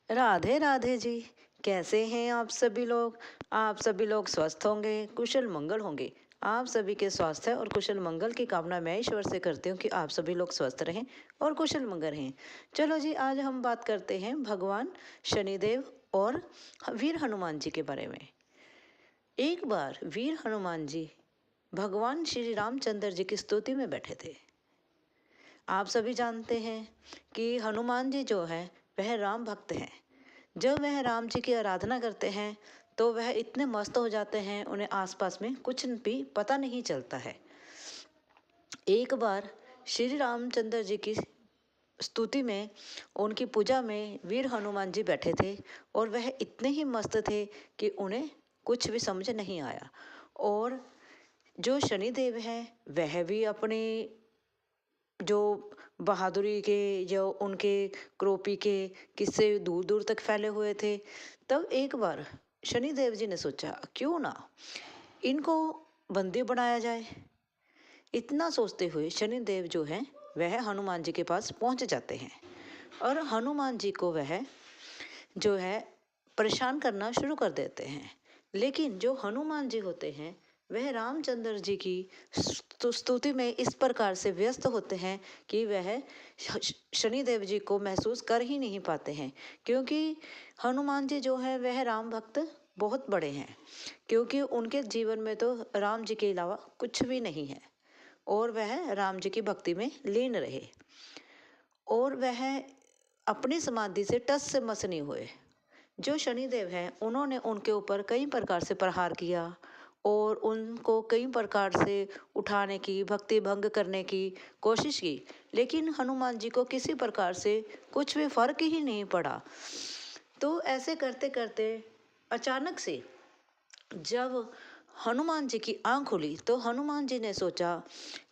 राधे राधे जी। कैसे हैं आप सभी लोग? आप सभी लोग स्वस्थ होंगे, कुशल मंगल होंगे। आप सभी के स्वास्थ्य और कुशल मंगल की कामना मैं ईश्वर से करती हूँ कि आप सभी लोग स्वस्थ रहें और कुशल मंगल रहें। चलो जी, आज हम बात करते हैं भगवान शनिदेव और वीर हनुमान जी के बारे में। एक बार वीर हनुमान जी भगवान श्री रामचंद्र जी की स्तुति में बैठे थे। आप सभी जानते हैं कि हनुमान जी जो है वह राम भक्त हैं। जब वह राम जी की आराधना करते हैं तो वह इतने मस्त हो जाते हैं, उन्हें आसपास में कुछ भी पता नहीं चलता है। एक बार श्री रामचंद्र जी की स्तुति में, उनकी पूजा में वीर हनुमान जी बैठे थे और वह इतने ही मस्त थे कि उन्हें कुछ भी समझ नहीं आया। और जो शनिदेव है वह भी अपनी जो बहादुरी के, जो उनके क्रोपी के किस्से दूर दूर तक फैले हुए थे। तब एक बार शनिदेव जी ने सोचा क्यों ना इनको बंदी बनाया जाए। इतना सोचते हुए शनिदेव जो है वह हनुमान जी के पास पहुंच जाते हैं और हनुमान जी को वह जो है परेशान करना शुरू कर देते हैं। लेकिन जो हनुमान जी होते हैं वह रामचंद्र जी की स्तुति में इस प्रकार से व्यस्त होते हैं कि वह शनिदेव जी को महसूस कर ही नहीं पाते हैं, क्योंकि हनुमान जी जो है वह राम भक्त बहुत बड़े हैं। क्योंकि उनके जीवन में तो राम जी के अलावा कुछ भी नहीं है और वह राम जी की भक्ति में लीन रहे और वह अपनी समाधि से टस से मस नहीं हुए। जो शनिदेव हैं उन्होंने उनके ऊपर कई प्रकार से प्रहार किया और उनको कई प्रकार से उठाने की, भक्ति भंग करने की कोशिश की, लेकिन हनुमान जी को किसी प्रकार से कुछ भी फर्क ही नहीं पड़ा। तो ऐसे करते करते अचानक से जब हनुमान जी की आंख खुली तो हनुमान जी ने सोचा,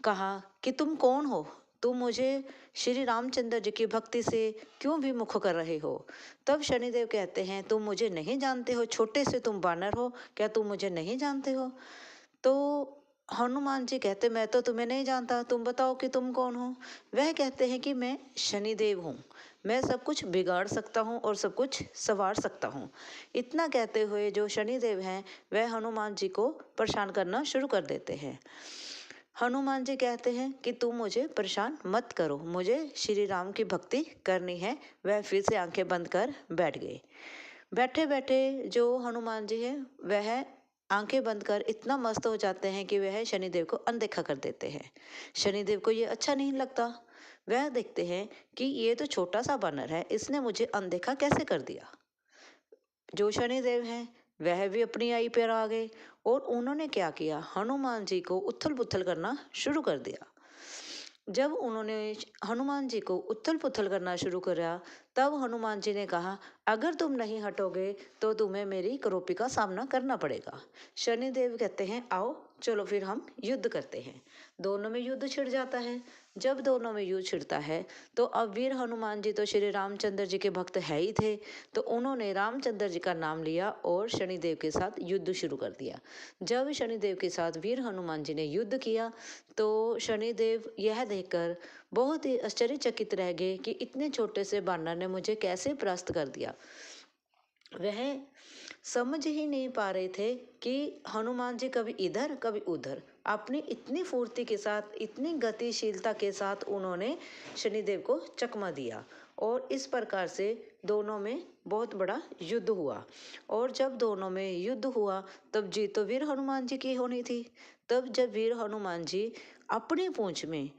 कहा कि तुम कौन हो? तुम मुझे श्री रामचंद्र जी की भक्ति से क्यों विमुख कर रहे हो? तब शनिदेव कहते हैं, तुम मुझे नहीं जानते हो, छोटे से तुम बानर हो, क्या तुम मुझे नहीं जानते हो? तो हनुमान जी कहते, मैं तो तुम्हें नहीं जानता, तुम बताओ कि तुम कौन हो? वह कहते हैं कि मैं शनिदेव हूँ, मैं सब कुछ बिगाड़ सकता हूँ और सब कुछ संवार सकता हूँ। इतना कहते हुए जो शनिदेव हैं वह हनुमान जी को परेशान करना शुरू कर देते हैं। हनुमान जी कहते हैं कि तुम मुझे परेशान मत करो, मुझे श्री राम की भक्ति करनी है। वह फिर से आंखें बंद कर बैठ गए। बैठे बैठे जो हनुमान जी हैं वह आंखें बंद कर इतना मस्त हो जाते हैं कि वह शनिदेव को अनदेखा कर देते हैं। शनिदेव को ये अच्छा नहीं लगता। वह देखते हैं कि ये तो छोटा सा बानर है, इसने मुझे अनदेखा कैसे कर दिया। जो शनिदेव हैं वह भी अपनी आई पर आ गए और उन्होंने क्या किया, हनुमान जी को उथल पुथल करना शुरू कर दिया। जब उन्होंने हनुमान जी को उथल पुथल करना शुरू करा तब हनुमान जी ने कहा, अगर तुम नहीं हटोगे तो तुम्हें मेरी क्रोपी का सामना करना पड़ेगा। शनिदेव कहते हैं, आओ चलो फिर हम युद्ध करते हैं। दोनों में युद्ध छिड़ जाता है। जब दोनों में युद्ध छिड़ता है तो अब वीर हनुमान जी तो श्री रामचंद्र जी के भक्त है ही थे, तो उन्होंने रामचंद्र जी का नाम लिया और शनिदेव के साथ युद्ध शुरू कर दिया। जब शनिदेव के साथ वीर हनुमान जी ने युद्ध किया तो शनिदेव यह देखकर बहुत ही आश्चर्यचकित रह गए कि इतने छोटे से बानर ने मुझे कैसे परास्त कर दिया। वह समझ ही नहीं पा रहे थे कि हनुमान जी कभी इधर कभी उधर, अपनी इतनी फुर्ती के साथ, इतनी गतिशीलता के साथ उन्होंने शनिदेव को चकमा दिया और इस प्रकार से दोनों में बहुत बड़ा युद्ध हुआ। और जब दोनों में युद्ध हुआ तब जीत तो वीर हनुमान जी की होनी थी। तब जब वीर हनुमान जी अपनी पूंछ में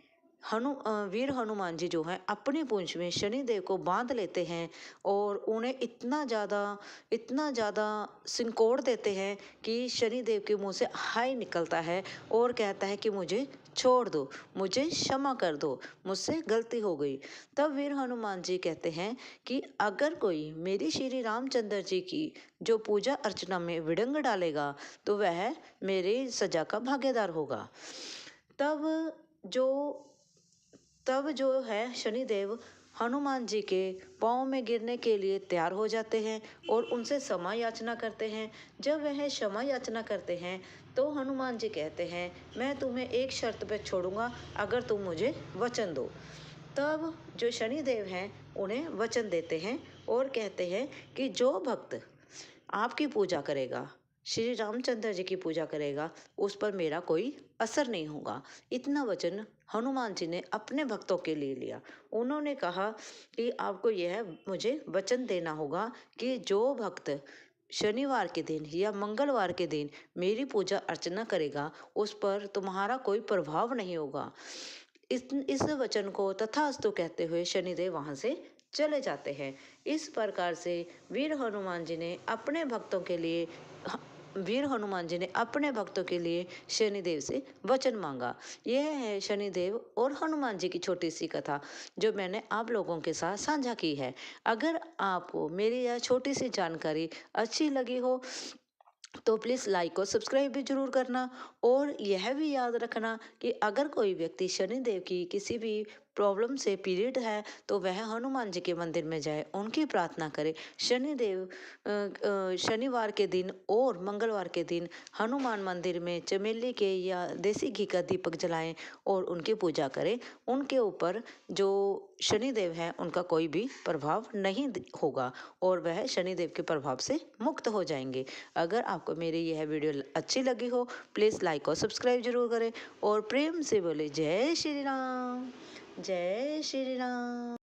वीर हनुमान जी जो हैं अपनी पूंछ में शनिदेव को बांध लेते हैं और उन्हें इतना ज़्यादा सिंकोड़ देते हैं कि शनिदेव के मुंह से हाय निकलता है और कहता है कि मुझे छोड़ दो, मुझे क्षमा कर दो, मुझसे गलती हो गई। तब वीर हनुमान जी कहते हैं कि अगर कोई मेरी श्री रामचंद्र जी की जो पूजा अर्चना में विड़ंग डालेगा तो वह मेरे सजा का भागीदार होगा। तब जो तब जो है शनिदेव हनुमान जी के पाँव में गिरने के लिए तैयार हो जाते हैं और उनसे क्षमा याचना करते हैं। जब वह क्षमा याचना करते हैं तो हनुमान जी कहते हैं, मैं तुम्हें एक शर्त पे छोड़ूंगा, अगर तुम मुझे वचन दो। तब जो शनिदेव हैं उन्हें वचन देते हैं और कहते हैं कि जो भक्त आपकी पूजा करेगा, श्री रामचंद्र जी की पूजा करेगा, उस पर मेरा कोई असर नहीं होगा। इतना वचन हनुमान जी ने अपने भक्तों के लिए लिया। उन्होंने कहा कि आपको यह मुझे वचन देना होगा कि जो भक्त शनिवार के दिन या मंगलवार के दिन मेरी पूजा अर्चना करेगा, उस पर तुम्हारा कोई प्रभाव नहीं होगा। इस वचन को तथास्तु कहते हुए शनिदेव वहां से चले जाते हैं। इस प्रकार से वीर हनुमान जी ने अपने भक्तों के लिए शनिदेव से वचन मांगा। यह है शनिदेव और हनुमान जी की छोटी सी कथा जो मैंने आप लोगों के साथ साझा की है। अगर आपको मेरी यह छोटी सी जानकारी अच्छी लगी हो तो प्लीज़ लाइक और सब्सक्राइब भी जरूर करना। और यह भी याद रखना कि अगर कोई व्यक्ति शनिदेव की किसी भी प्रॉब्लम से पीड़ित है तो वह हनुमान जी के मंदिर में जाए, उनकी प्रार्थना करे। शनिवार के दिन और मंगलवार के दिन हनुमान मंदिर में चमेली के या देसी घी का दीपक जलाएं और उनकी पूजा करें। उनके ऊपर जो शनिदेव हैं उनका कोई भी प्रभाव नहीं होगा और वह शनिदेव के प्रभाव से मुक्त हो जाएंगे। अगर आपको मेरी यह वीडियो अच्छी लगी हो प्लीज़ लाइक और सब्सक्राइब जरूर करें और प्रेम से बोले जय श्री राम, जय श्री राम।